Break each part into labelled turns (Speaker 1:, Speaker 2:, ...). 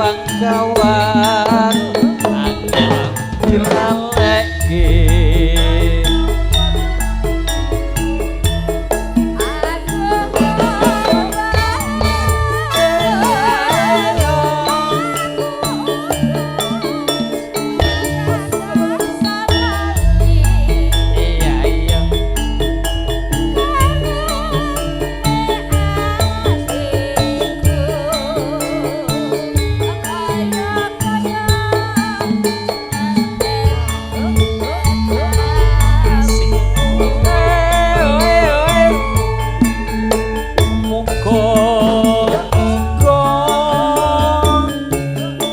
Speaker 1: Gawang-gawang angel dilaleki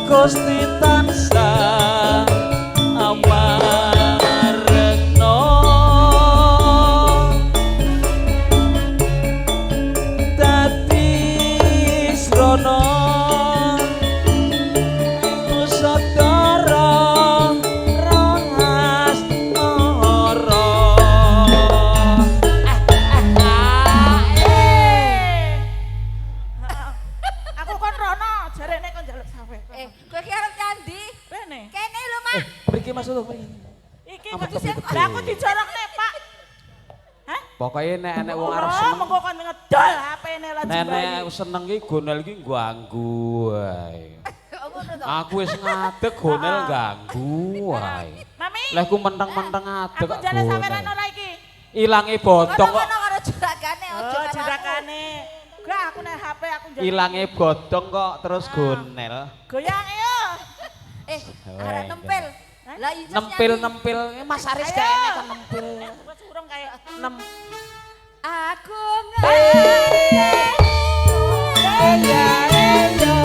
Speaker 1: Gusti tansah amarekna dadi srana nusantara rolas ora
Speaker 2: aku kon rono jarene kon njaluk sawe.
Speaker 3: Kowe ki arep nyandi?
Speaker 2: Rene.
Speaker 3: Kene lho, Mak.
Speaker 1: mriki Mas Ulung mriki
Speaker 2: Iki
Speaker 1: Ampun,
Speaker 2: kok disen.
Speaker 1: ampun.
Speaker 2: Lah aku dijorokne, Pak. Hah?
Speaker 1: pokoknya nek wong arep seneng
Speaker 2: Mengko kon ngedol HP-ne lah
Speaker 1: nek seneng ki gonel ki ganggu wae
Speaker 3: Oh, ngono to.
Speaker 1: aku wis ngadeg gonel ganggu wae
Speaker 2: Mami.
Speaker 1: lah ku menteng-menteng ngadeg
Speaker 2: Aku jane sampean ora iki.
Speaker 1: ilange botong kok
Speaker 3: Kono karo jurakane aja
Speaker 2: Oh,
Speaker 3: karo aku.
Speaker 2: jurakane. Gak aku nek HP aku njaluk.
Speaker 1: ilange bodong kok terus gonel
Speaker 2: Goyang yo.
Speaker 3: Arek nempel. Lah iya
Speaker 1: nempil Mas Aris
Speaker 2: Ayo.
Speaker 1: kayaknya kan nempil
Speaker 2: Wes urung kayak
Speaker 1: nem
Speaker 3: Aku ngerti.
Speaker 1: ayo
Speaker 3: Aku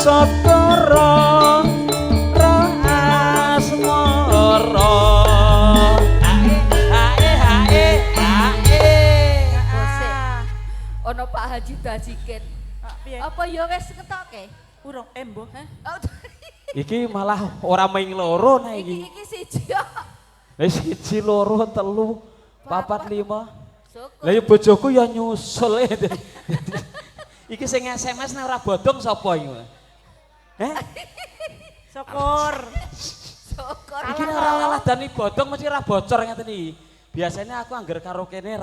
Speaker 1: Sotoro asmara
Speaker 3: Bose. Ono Pak Haji Dajikin.
Speaker 2: Piye?
Speaker 3: Apa ya wis ngetoke?
Speaker 2: Urung embo.
Speaker 3: Hah? Oh,
Speaker 1: iki malah ora main loro nah
Speaker 3: iki
Speaker 1: iki
Speaker 3: siji kok.
Speaker 1: wis 1 2 3 4 5
Speaker 3: Syukur.
Speaker 1: lah ya bojoku ya nyusul iki sing SMS nang ora bodong sapa iki
Speaker 2: Syukur.
Speaker 3: Syukur.
Speaker 1: iki nek ora laladani bodong mesti ora bocor ngeten iki biasanya aku angger karaokene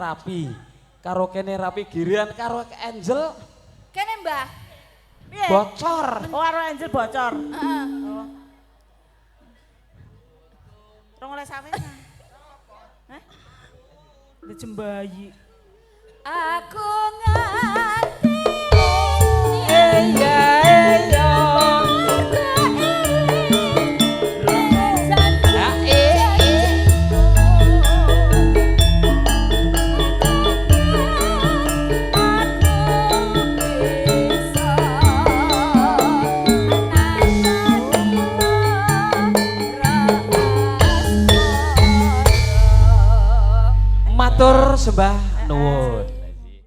Speaker 1: rapi girian karo Angel
Speaker 3: Kene Mbah.
Speaker 2: Piye?
Speaker 1: bocor
Speaker 2: Oh, karo Angel bocor.
Speaker 3: Heeh.
Speaker 2: Oh. Rong oleh sawe. Hah? Dijembayi.
Speaker 3: Aku nganti
Speaker 1: iya matur sembah nuwun